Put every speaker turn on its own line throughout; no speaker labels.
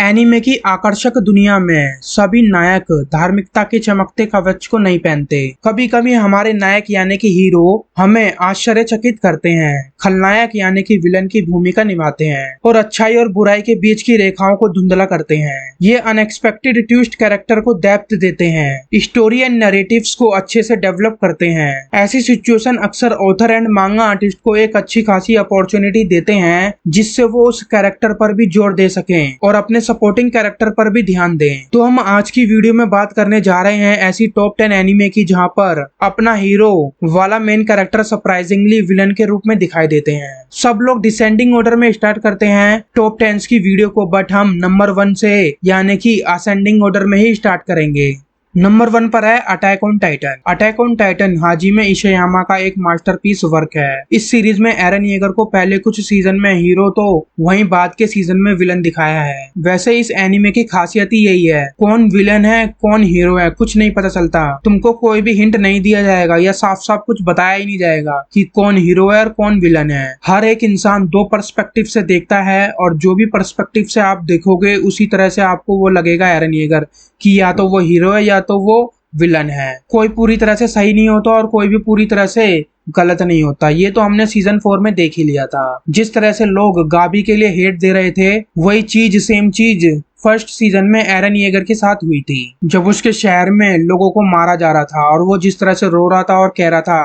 Anime की आकर्षक दुनिया में सभी नायक धार्मिकता के चमकते कवच को नहीं पहनते। कभी कभी हमारे नायक यानी कि हीरो हमें आश्चर्यचकित करते हैं, खलनायक यानी कि विलन की भूमिका निभाते हैं और अच्छाई और बुराई के बीच की रेखाओं को धुंधला करते हैं। ये अनएक्सपेक्टेड ट्विस्ट कैरेक्टर को डेप्थ देते हैं, स्टोरी एंड नैरेटिव्स को अच्छे से डेवलप करते हैं। ऐसी सिचुएशन अक्सर ऑथर एंड मांगा आर्टिस्ट को एक अच्छी खासी अपॉर्चुनिटी देते हैं जिससे वो उस कैरेक्टर पर भी जोर दे सकें और अपने सपोर्टिंग कैरेक्टर पर भी ध्यान दें। तो हम आज की वीडियो में बात करने जा रहे हैं ऐसी टॉप 10 एनीमे की जहां पर अपना हीरो वाला मेन कैरेक्टर सरप्राइजिंगली विलन के रूप में दिखाई देते हैं। सब लोग डिसेंडिंग ऑर्डर में स्टार्ट करते हैं टॉप 10 की वीडियो को, बट हम नंबर 1 से यानी कि असेंडिंग ऑर्डर में ही स्टार्ट करेंगे। नंबर 1 पर है Attack on Titan. Attack on Titan Hajime Isayama का एक मास्टरपीस वर्क है। इस सीरीज में एरन येगर को पहले कुछ सीजन में हीरो तो वहीं बाद के सीजन में विलन दिखाया है। वैसे इस एनीमे की खासियत ही यही है, कौन विलन है कौन हीरो है कुछ नहीं पता चलता। तुमको कोई भी हिंट नहीं दिया जाएगा या साफ साफ कुछ बताया ही नहीं जाएगा कि कौन हीरो है और कौन विलन है। हर एक इंसान दो पर्सपेक्टिव से देखता है और जो भी पर्सपेक्टिव से आप देखोगे उसी तरह से आपको वो लगेगा एरन येगर कि या तो वो हीरो है या तो वो विलन है। कोई पूरी तरह से सही नहीं होता और कोई भी पूरी तरह से गलत नहीं होता। ये तो हमने सीजन 4 में देख ही लिया था। जिस तरह से लोग गाबी के लिए हेट दे रहे थे वही चीज सेम चीज फर्स्ट सीजन में एरन येगर के साथ हुई थी, जब उसके शहर में लोगों को मारा जा रहा था और वो जिस तरह से रो रहा था और कह रहा था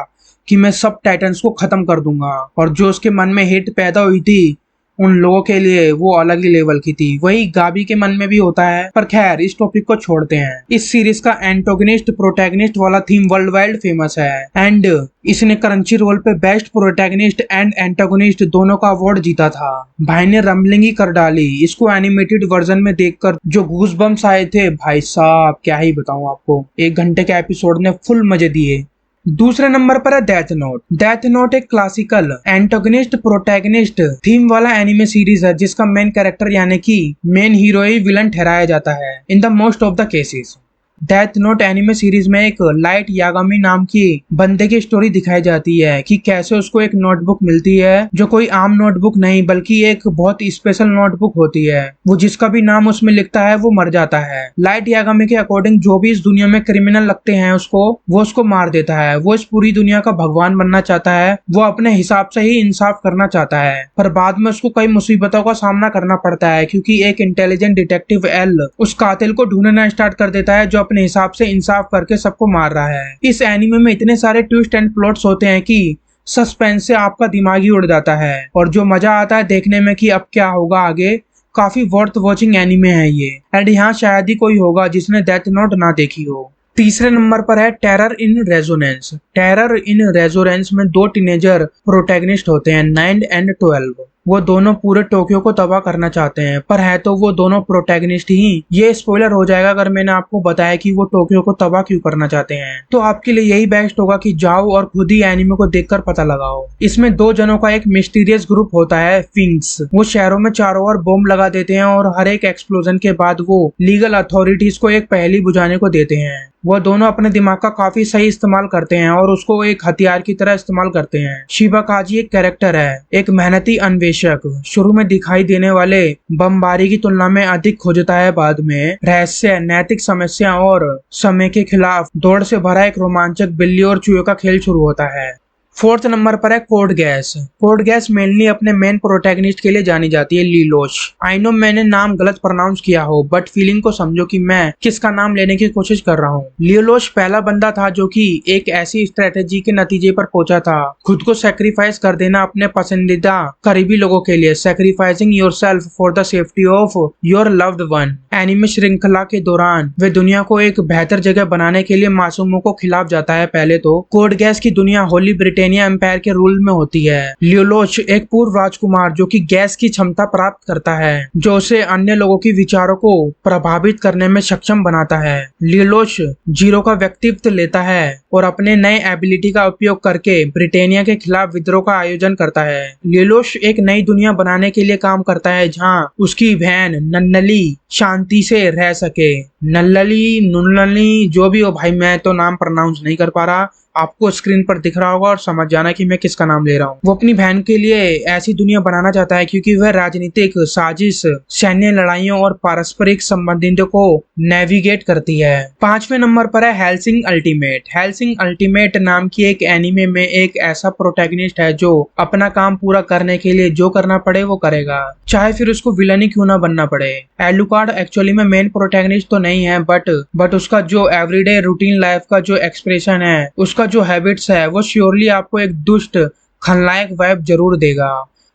कि मैं सब टाइटन्स को खत्म कर दूंगा, और जो उसके मन में हेट पैदा हुई थी उन लोगों के लिए वो अलग ही लेवल की थी। वही गाबी के मन में भी होता है। पर खैर इस टॉपिक को छोड़ते हैं। इस सीरीज का एंटोगनिस्ट प्रोटैगनिस्ट वाला थीम वर्ल्ड वाइड फेमस है एंड इसने क्रंची रोल पे बेस्ट प्रोटैगनिस्ट एंड एंटागोनिस्ट दोनों का अवार्ड जीता था। भाई ने रंबलिंग ही कर डाली। इसको एनिमेटेड वर्जन में देखकर जो गूज़बम्प्स आए थे भाई साहब क्या ही बताऊं आपको। 1 घंटे के एपिसोड ने फुल मजे दिए। दूसरे नंबर पर है डेथ नोट। डेथ नोट एक क्लासिकल एंटोगनिस्ट प्रोटैगनिस्ट थीम वाला एनिमे सीरीज है जिसका मेन कैरेक्टर यानी कि मेन हीरो ही विलन ठहराया जाता है in the most of the cases. Death note anime series में एक लाइट यागामी नाम की बंदे की स्टोरी दिखाई जाती है कि कैसे उसको एक नोटबुक मिलती है जो कोई आम नोटबुक नहीं बल्कि एक बहुत स्पेशल नोटबुक होती है। वो जिसका भी नाम उसमें लिखता है वो मर जाता है। लाइट यागामी के अकॉर्डिंग जो भी इस दुनिया में क्रिमिनल लगते हैं वो उसको मार देता है। वो इस पूरी दुनिया का भगवान बनना चाहता है। वो अपने हिसाब से ही इंसाफ करना चाहता है, पर बाद में उसको कई मुसीबतों का सामना करना पड़ता है क्योंकि एक इंटेलिजेंट डिटेक्टिव एल उस कातिल को ढूंढना स्टार्ट कर देता है जो अपने हिसाब से इंसाफ करके सबको मार रहा है। इस एनीमे में इतने सारे ट्विस्ट एंड प्लॉट्स होते हैं कि सस्पेंस से आपका दिमाग ही उड़ जाता है और जो मजा आता है देखने में कि अब क्या होगा आगे। काफी वर्थ वॉचिंग एनीमे है ये एंड यहाँ शायद ही कोई होगा जिसने डेथ नोट ना देखी हो। तीसरे नंबर पर है terror in resonance. Terror in resonance में 2 टीनेजर प्रोटैगनिस्ट होते हैं 9 एंड 12। वो दोनों पूरे टोक्यो को तबाह करना चाहते हैं, पर है तो वो दोनों प्रोटैगनिस्ट ही। ये स्पॉइलर हो जाएगा अगर मैंने आपको बताया कि वो टोक्यो को तबाह क्यों करना चाहते हैं। तो आपके लिए यही बेस्ट होगा कि जाओ और खुद ही एनीमे को देखकर पता लगाओ। इसमें 2 जनों का एक मिस्टीरियस ग्रुप होता है फिंक्स। वो शहरों में चारों ओर बॉम्ब लगा देते हैं और हर एक एक्सप्लोजन के बाद वो लीगल अथॉरिटीज को एक पहेली बुझाने को देते हैं। वो दोनों अपने दिमाग का काफी सही इस्तेमाल करते हैं और उसको एक हथियार की तरह इस्तेमाल करते हैं। शिबाकाजी एक कैरेक्टर है, एक मेहनती अन्वेषक। शुरू में दिखाई देने वाले बमबारी की तुलना में अधिक खोजता है, बाद में रहस्य, नैतिक समस्या और समय के खिलाफ दौड़ से भरा एक रोमांचक बिल्ली और चूहे का खेल शुरू होता है। 4th नंबर पर है code gas. Code gas mainly अपने मेन प्रोटैगनिस्ट के लिए जानी जाती है, लीलोश। आई नो मैंने नाम गलत प्रोनाउंस किया हो बट फीलिंग को समझो कि मैं किसका नाम लेने की कोशिश कर रहा हूँ। लीलोश पहला बंदा था जो कि एक ऐसी स्ट्रेटेजी के नतीजे पर पहुंचा था, खुद को सेक्रीफाइस कर देना अपने पसंदीदा करीबी लोगों के लिए, sacrificing yourself for the safety of your loved one. Anime श्रृंखला के दौरान वे दुनिया को एक बेहतर जगह बनाने के लिए मासूमों को खिलाफ जाता है। पहले तो कोड गैस की दुनिया होली ब्रिटेनिया एम्पायर के रूल में होती है। लियोलोच एक पूर्व राजकुमार जो कि गैस की क्षमता प्राप्त करता है जो उसे अन्य लोगों की विचारों को प्रभावित करने में सक्षम बनाता है। लियोलोच जीरो का व्यक्तित्व लेता है और अपने नए एबिलिटी का उपयोग करके ब्रिटेनिया के खिलाफ विद्रोह का आयोजन करता है। लियोलोच एक नई दुनिया बनाने के लिए काम करता है जहां उसकी बहन नन्नली शांति से रह सके। नल्लली नुल्लली जो भी हो भाई, मैं तो नाम प्रोनाउंस नहीं कर पा रहा, आपको स्क्रीन पर दिख रहा होगा और समझ जाना कि मैं किसका नाम ले रहा हूँ। वो अपनी बहन के लिए ऐसी दुनिया बनाना चाहता है क्योंकि वह राजनीतिक साजिश, सैन्य लड़ाइयों और पारस्परिक संबंधों को नेविगेट करती है। 5वें नंबर पर है हेल्सिंग अल्टीमेट। हेल्सिंग अल्टीमेट नाम की एक एनिमे में एक ऐसा प्रोटैगनिस्ट है जो अपना काम पूरा करने के लिए जो करना पड़े वो करेगा, चाहे फिर उसको विलन ही क्यों ना बनना पड़े। एलुकार्ड एक्चुअली में मेन प्रोटैगनिस्ट तो नहीं है, बट उसका जो एवरीडे रूटीन लाइफ का जो एक्सप्रेशन है, उसका जो हैबिट्स है, वो श्योरली आपको एक दुष्ट खलनायक वाइब जरूर देगा।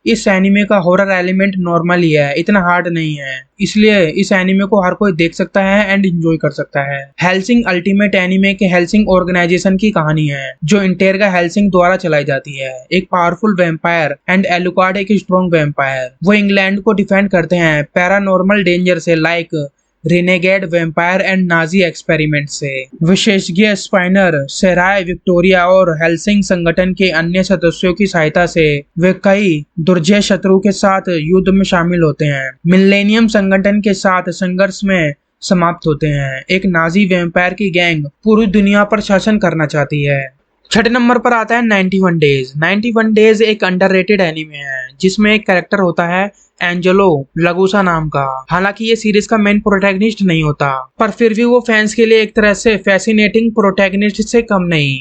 इस एनिमे का हॉरर एलिमेंट नॉर्मल ही है, इतना हार्ड नहीं है, इसलिए इस एनिमे को हर कोई देख सकता है एंड एंजॉय कर सकता है। हेल्सिंग अल्टीमेट एनिमे के हेल्सिंग ऑर्गेनाइजेशन की कहानी है जो इंटेरगा हेल्सिंग द्वारा चलाई जाती है। एक पावरफुल वैम्पायर एंड एलुकार्ड एक स्ट्रॉन्ग वैम्पायर। वो इंग्लैंड को डिफेंड करते हैं पैरानॉर्मल डेंजर से, like renegade vampire and Nazi experiment से। विशेषज्ञ स्पाइनर, सेराय विक्टोरिया और हेल्सिंग संगठन के अन्य सदस्यों की सहायता से वे कई दुर्जय शत्रु के साथ युद्ध में शामिल होते हैं। मिलेनियम संगठन के साथ संघर्ष में समाप्त होते हैं। एक नाजी वैम्पायर की गैंग पूरी दुनिया पर शासन करना चाहती है। 6 नंबर पर आता है 91 डेज। 91 डेज एक अंडररेटेड एनीमे है जिसमें एक कैरेक्टर होता है एंजेलो लगूसा नाम का। हालांकि ये सीरीज का मेन प्रोटैगनिस्ट नहीं होता, पर फिर भी वो फैंस के लिए एक तरह से फैसिनेटिंग प्रोटैगनिस्ट से कम नहीं।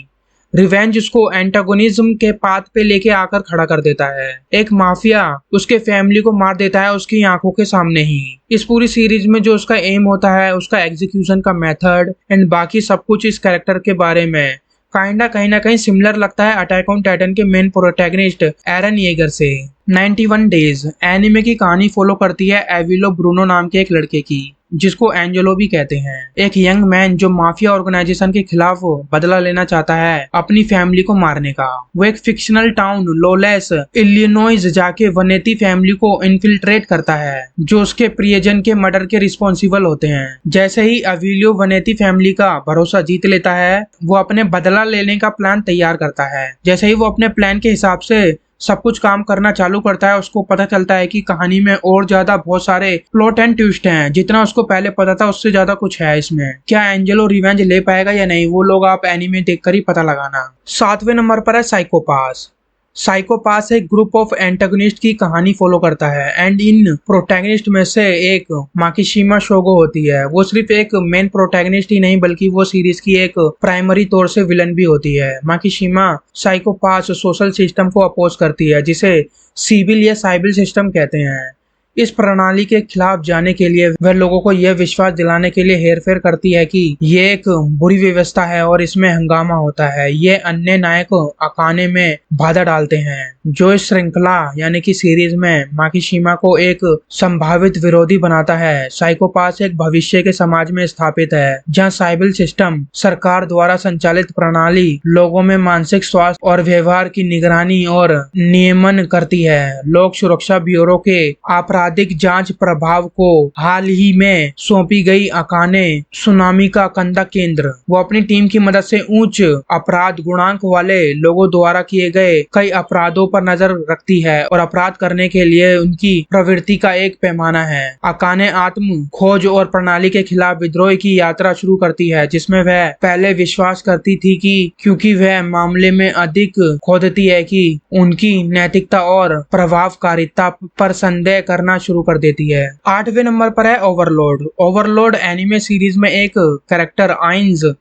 रिवेंज उसको एंटागोनिज्म के पाथ पे लेके आकर खड़ा कर देता है। एक माफिया उसके फैमिली को मार देता है उसकी आंखों के सामने ही। इस पूरी सीरीज में जो उसका एम होता है, उसका एग्जीक्यूशन का मेथड एंड बाकी सब कुछ इस कैरेक्टर के बारे में कहीं ना कहीं सिमिलर लगता है अटैक ऑन टाइटन के मेन प्रोटैगनिस्ट एरन येगर से। 91 डेज एनिमे की कहानी फॉलो करती है एविलो ब्रूनो नाम के एक लड़के की, जिसको एंजेलो भी कहते हैं। एक यंग मैन जो माफिया ऑर्गेनाइजेशन के खिलाफ बदला लेना चाहता है अपनी फैमिली को मारने का। वो एक फिक्शनल टाउन लोलेस इलिनॉइस जाके वनेती फैमिली को इन्फिल्ट्रेट करता है जो उसके प्रियजन के मर्डर के रिस्पॉन्सिबल होते हैं। जैसे ही अविलियो वनेती फैमिली का भरोसा जीत लेता है, वो अपने बदला लेने का प्लान तैयार करता है। जैसे ही वो अपने प्लान के हिसाब से सब कुछ काम करना चालू करता है, उसको पता चलता है कि कहानी में और ज्यादा बहुत सारे प्लॉट एंड ट्विस्ट हैं। जितना उसको पहले पता था उससे ज्यादा कुछ है इसमें। क्या एंजेलो रिवेंज ले पाएगा या नहीं, वो लोग आप एनीमे देखकर ही पता लगाना। 7वें नंबर पर है साइकोपास। साइकोपास एक ग्रुप ऑफ एंटागनिस्ट की कहानी फॉलो करता है एंड इन प्रोटैगनिस्ट में से एक माकिशिमा शोगो होती है। वो सिर्फ एक मेन प्रोटैगनिस्ट ही नहीं बल्कि वो सीरीज की एक प्राइमरी तौर से विलन भी होती है। माकिशिमा साइकोपास सोशल सिस्टम को अपोज करती है जिसे सिविल या साइबिल सिस्टम कहते हैं। इस प्रणाली के खिलाफ जाने के लिए वह लोगों को यह विश्वास दिलाने के लिए हेरफेर करती है कि ये एक बुरी व्यवस्था है और इसमें हंगामा होता है। ये अन्य नायक अकाने में बाधा डालते हैं जो इस श्रृंखला यानी कि सीरीज में माकिशिमा को एक संभावित विरोधी बनाता है। साइकोपास एक भविष्य के समाज में स्थापित है जहाँ साइबिल सिस्टम सरकार द्वारा संचालित प्रणाली लोगों में मानसिक स्वास्थ्य और व्यवहार की निगरानी और नियमन करती है। लोक सुरक्षा ब्यूरो के आपराधिक जांच प्रभाव को हाल ही में सौंपी गई अकाने सुनामी का कंधा केंद्र। वो अपनी टीम की मदद से उच्च अपराध गुणांक वाले लोगों द्वारा किए गए कई अपराधों पर नजर रखती है और अपराध करने के लिए उनकी प्रवृत्ति का एक पैमाना है। अकाने आत्म खोज और प्रणाली के खिलाफ विद्रोह की यात्रा शुरू करती है जिसमें वह पहले विश्वास करती थी कि क्योंकि वह मामले में अधिक खोदती है कि उनकी नैतिकता और प्रभावकारिता पर संदेह करना शुरू कर देती है। 8वें नंबर पर है ओवरलोड। ओवरलोड एनिमे सीरीज में एक कैरेक्टर आइंस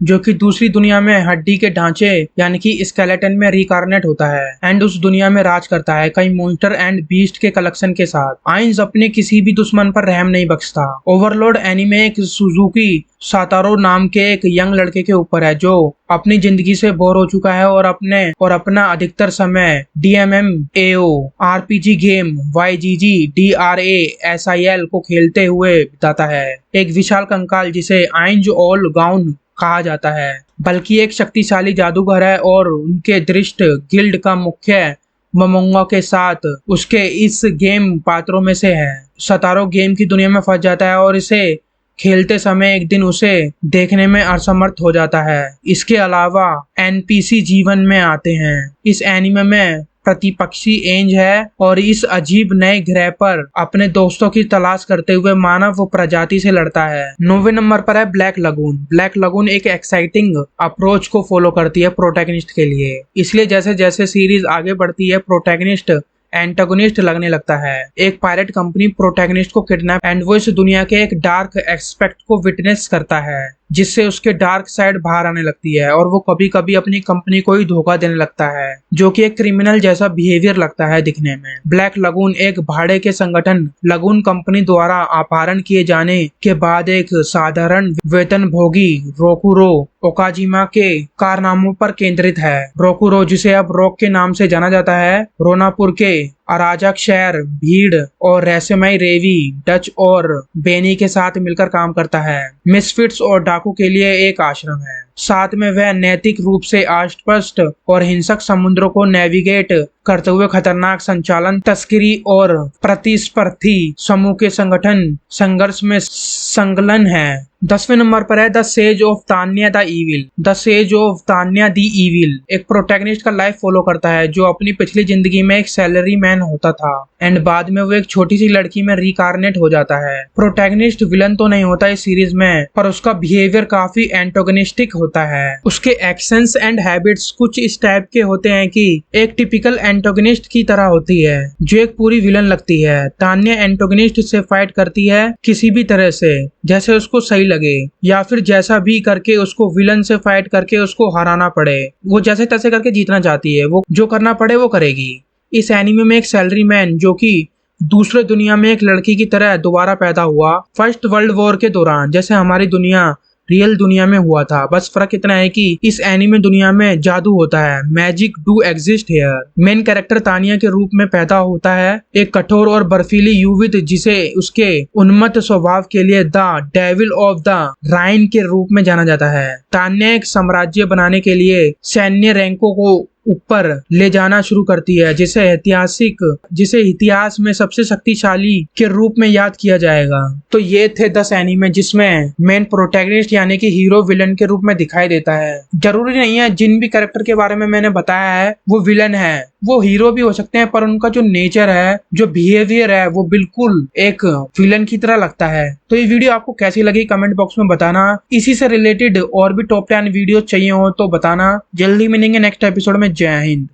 जो कि दूसरी दुनिया में हड्डी के ढांचे यानी कि स्केलेटन में रिकारनेट होता है एंड उस दुनिया में राज करता है कई मॉन्स्टर एंड बीस्ट के कलेक्शन के साथ। आइंस अपने किसी भी दुश्मन पर रहम नहीं बख्शता। ओवरलोड एनीमे एक सुजुकी सातारो नाम के एक यंग लड़के के ऊपर है जो अपनी जिंदगी से बोर हो चुका है और अपना अधिकतर समय DMMAO RPG game YGG DRASIL को खेलते हुए बिताता है। एक विशाल कंकाल जिसे आइंज ऑल गाउन कहा जाता है बल्कि एक शक्तिशाली जादूगर है और उनके दृष्ट गिल्ड का मुख्य मोमोंगा के साथ उसके इस गेम पात्रों में से है। सतारो गेम की दुनिया में फंस जाता है और इसे खेलते समय एक दिन उसे देखने में असमर्थ हो जाता है। इसके अलावा NPC जीवन में आते हैं। इस एनिमे में प्रतिपक्षी एंज है और इस अजीब नए ग्रह पर अपने दोस्तों की तलाश करते हुए मानव प्रजाति से लड़ता है। 9वें नंबर पर है ब्लैक लगून। ब्लैक लगून एक एक्साइटिंग अप्रोच को फॉलो करती है प्रोटैगनिस्ट के लिए, इसलिए जैसे जैसे सीरीज आगे बढ़ती है प्रोटैगनिस्ट एंटागोनिस्ट लगने लगता है। एक पायरेट कंपनी प्रोटैगनिस्ट को किडनैप एंड वो इस दुनिया के एक डार्क एस्पेक्ट को विटनेस करता है, जिससे उसके डार्क साइड बाहर आने लगती है और वो कभी कभी अपनी कंपनी को ही धोखा देने लगता है, जो कि एक क्रिमिनल जैसा बिहेवियर लगता है दिखने में। ब्लैक लगून एक भाड़े के संगठन लगून कंपनी द्वारा अपहरण किए जाने के बाद एक साधारण वेतनभोगी रोकुरो ओकाजिमा के कारनामों पर केंद्रित है। रोकुरो, जिसे अब रॉक के नाम से जाना जाता है, रोनापुर के अराजक शहर भीड़ और रहस्यमय रेवी डच और बेनी के साथ मिलकर काम करता है। मिसफिट्स और डाकू के लिए एक आश्रम है। साथ में वह नैतिक रूप से अस्पष्ट और हिंसक समुद्रों को नेविगेट करते हुए खतरनाक संचालन, तस्करी और प्रतिस्पर्धी समूह के संगठन संघर्ष में संलग्न है। 10वें नंबर पर है the sage of Tanya the evil. The sage of Tanya the evil एक प्रोटैगनिस्ट का लाइफ फॉलो करता है, जो अपनी पिछली जिंदगी में एक सैलरी मैन होता था एंड बाद में वो एक छोटी सी लड़की में रिकारनेट हो जाता है। प्रोटैगनिस्ट विलन तो नहीं होता इस सीरीज में, पर उसका बिहेवियर काफी एंटोगनिस्टिक होता है। उसके एक्शंस एंड हैबिट्स कुछ इस टाइप के होते हैं कि एक टिपिकल एंटोगनिस्ट की तरह होती है, जो एक पूरी विलन लगती है। तान्या एंटोगनिस्ट से फाइट करती है किसी भी तरह से, जैसे उसको सही लगे, या फिर जैसा भी करके उसको विलन से फाइट करके उसको हराना पड़े। वो जैसे तैसे करके जीतना चाहती है, वो जो करना पड़े वो करेगी। इस एनीमे में एक सैलरी मैन, जो कि दूसरे दुनिया में एक लड़की की तरह दोबारा पैदा हुआ फर्स्ट वर्ल्ड वॉर के दौरान, जैसे हमारी दुनिया रियल दुनिया में हुआ था। बस फर्क इतना है कि इस एनीमे दुनिया में जादू होता है, magic do exist here. Main character Tania के रूप में पैदा होता है एक कठोर और बर्फीली युवित, जिसे उसके उन्मत्त स्वभाव के लिए द डेविल ऑफ द राइन के रूप में जाना जाता है। तान्या एक साम्राज्य बनाने के लिए सैन्य रैंकों को ऊपर ले जाना शुरू करती है, जिसे इतिहास में सबसे शक्तिशाली के रूप में याद किया जाएगा। तो ये थे 10 एनीमे जिसमें मेन प्रोटैगनिस्ट यानी कि हीरो विलन के रूप में दिखाई देता है। जरूरी नहीं है जिन भी कैरेक्टर के बारे में मैंने बताया है वो विलन है, वो हीरो भी हो सकते हैं, पर उनका जो नेचर है, जो बिहेवियर है, वो बिल्कुल एक विलन की तरह लगता है। तो ये वीडियो आपको कैसी लगी कमेंट बॉक्स में बताना। इसी से रिलेटेड और भी टॉप 10 वीडियो चाहिए हो तो बताना। जल्दी मिलेंगे नेक्स्ट एपिसोड में। जय हिंद।